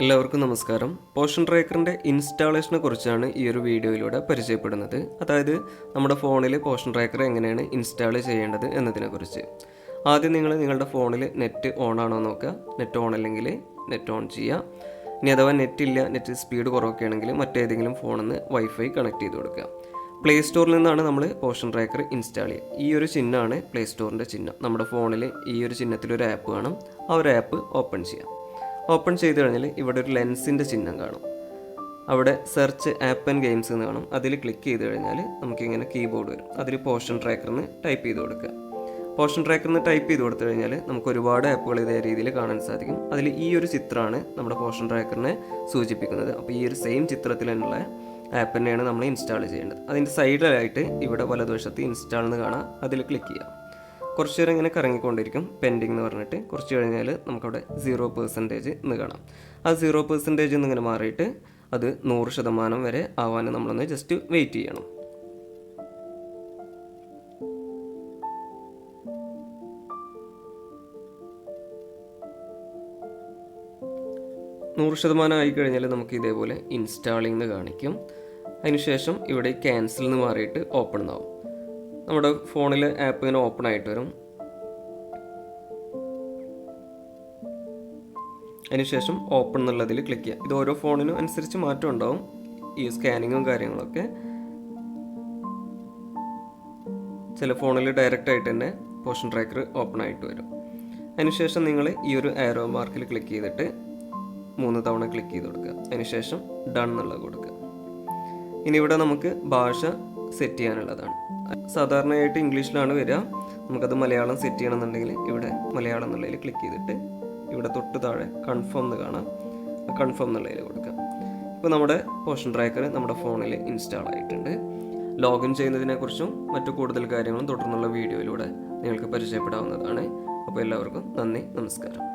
എല്ലാവർക്കും നമസ്കാരം. പോഷൻ ട്രാക്കറിൻ്റെ ഇൻസ്റ്റാളേഷനെ കുറിച്ചാണ് ഈ ഒരു വീഡിയോയിലൂടെ പരിചയപ്പെടുന്നത്. അതായത് നമ്മുടെ ഫോണിൽ പോഷൻ ട്രാക്കർ എങ്ങനെയാണ് ഇൻസ്റ്റാൾ ചെയ്യേണ്ടത് എന്നതിനെക്കുറിച്ച്. ആദ്യം നിങ്ങളുടെ ഫോണിൽ നെറ്റ് ഓൺ ആണോ നോക്കുക. നെറ്റ് ഓൺ അല്ലെങ്കിൽ നെറ്റ് ഓൺ ചെയ്യുക. ഇനി അഥവാ നെറ്റ് ഇല്ല, നെറ്റ് സ്പീഡ് കുറവൊക്കെ ആണെങ്കിൽ മറ്റേതെങ്കിലും ഫോണിൽ നിന്ന് വൈഫൈ കണക്ട് ചെയ്ത് കൊടുക്കുക. പ്ലേ സ്റ്റോറിൽ നിന്നാണ് നമ്മൾ പോഷൻ ട്രാക്കർ ഇൻസ്റ്റാൾ ചെയ്യുക. ഈ ഒരു ചിഹ്നമാണ് പ്ലേ സ്റ്റോറിൻ്റെ ചിഹ്നം. നമ്മുടെ ഫോണിൽ ഈ ഒരു ചിഹ്നത്തിലൊരു ആപ്പ് കാണും. ആ ഒരു ആപ്പ് ഓപ്പൺ ചെയ്യാം. ഓപ്പൺ ചെയ്ത് കഴിഞ്ഞാൽ ഇവിടെ ഒരു ലെൻസിൻ്റെ ചിഹ്നം കാണും. അവിടെ സെർച്ച് ആപ്പ് ആൻഡ് ഗെയിംസ് എന്ന് കാണും. അതിൽ ക്ലിക്ക് ചെയ്ത് കഴിഞ്ഞാൽ നമുക്കിങ്ങനെ കീബോർഡ് വരും. അതിൽ പോഷൻ ട്രാക്കറിന് ടൈപ്പ് ചെയ്ത് കൊടുക്കുക. പോഷൻ ട്രാക്കറിന് ടൈപ്പ് ചെയ്ത് കൊടുത്തു കഴിഞ്ഞാൽ നമുക്ക് ഒരുപാട് ആപ്പുകൾ ഇതേ രീതിയിൽ കാണാൻ സാധിക്കും. അതിൽ ഈ ഒരു ചിത്രമാണ് നമ്മുടെ പോഷൻ ട്രാക്കറിനെ സൂചിപ്പിക്കുന്നത്. അപ്പോൾ ഈ ഒരു സെയിം ചിത്രത്തിലുള്ള ആപ്പ് തന്നെയാണ് നമ്മൾ ഇൻസ്റ്റാൾ ചെയ്യേണ്ടത്. അതിൻ്റെ സൈഡിലായിട്ട് ഇവിടെ വലതുവശത്ത് ഇൻസ്റ്റാൾ എന്ന് കാണാം. അതിൽ ക്ലിക്ക് ചെയ്യാം. കുറച്ച് നേരം ഇങ്ങനെ കറങ്ങിക്കൊണ്ടിരിക്കും. പെൻഡിങ് എന്ന് പറഞ്ഞിട്ട് കുറച്ച് കഴിഞ്ഞാൽ നമുക്കവിടെ 0% എന്ന് കാണാം. ആ 0% എന്നിങ്ങനെ മാറിയിട്ട് അത് 100% വരെ ആവാൻ നമ്മളൊന്ന് ജസ്റ്റ് വെയിറ്റ് ചെയ്യണം. ആയി കഴിഞ്ഞാൽ നമുക്ക് ഇതേപോലെ ഇൻസ്റ്റാളിംഗ് എന്ന് കാണിക്കും. അതിനുശേഷം ഇവിടെ ക്യാൻസൽ എന്ന് മാറിയിട്ട് ഓപ്പൺ എന്നാവും. നമ്മുടെ ഫോണിൽ ആപ്പ് ഇങ്ങനെ ഓപ്പൺ ആയിട്ട് വരും. അതിനുശേഷം ഓപ്പൺ എന്നുള്ളതിൽ ക്ലിക്ക് ചെയ്യുക. ഇത് ഓരോ ഫോണിനും അനുസരിച്ച് മാറ്റം ഉണ്ടാവും, ഈ സ്കാനിങ്ങും കാര്യങ്ങളൊക്കെ. ചില ഫോണിൽ ഡയറക്റ്റ് ആയിട്ട് തന്നെ പോഷൻ ട്രാക്കർ ഓപ്പൺ ആയിട്ട് വരും. അതിനുശേഷം നിങ്ങൾ ഈ ഒരു ആരോ മാർക്കിൽ ക്ലിക്ക് ചെയ്തിട്ട് 3 തവണ ക്ലിക്ക് ചെയ്ത് കൊടുക്കുക. അതിനുശേഷം ഡൺ എന്നുള്ളത് കൊടുക്കുക. ഇനി ഇവിടെ നമുക്ക് ഭാഷ സെറ്റ് ചെയ്യാനുള്ളതാണ്. സാധാരണയായിട്ട് ഇംഗ്ലീഷിലാണ് വരിക. നമുക്കത് മലയാളം സെറ്റ് ചെയ്യണമെന്നുണ്ടെങ്കിൽ ഇവിടെ മലയാളം എന്നുള്ളതിൽ ക്ലിക്ക് ചെയ്തിട്ട് ഇവിടെ തൊട്ട് താഴെ കൺഫേം എന്ന് കാണാം. കൺഫേം എന്നുള്ളതിൽ കൊടുക്കാം. ഇപ്പോൾ നമ്മുടെ പോഷൻ ട്രാക്കർ നമ്മുടെ ഫോണിൽ ഇൻസ്റ്റാൾ ആയിട്ടുണ്ട്. ലോഗിൻ ചെയ്യുന്നതിനെക്കുറിച്ചും മറ്റു കൂടുതൽ കാര്യങ്ങളും തുടർന്നുള്ള വീഡിയോയിലൂടെ നിങ്ങൾക്ക് പരിചയപ്പെടാവുന്നതാണ്. അപ്പോൾ എല്ലാവർക്കും നന്ദി, നമസ്കാരം.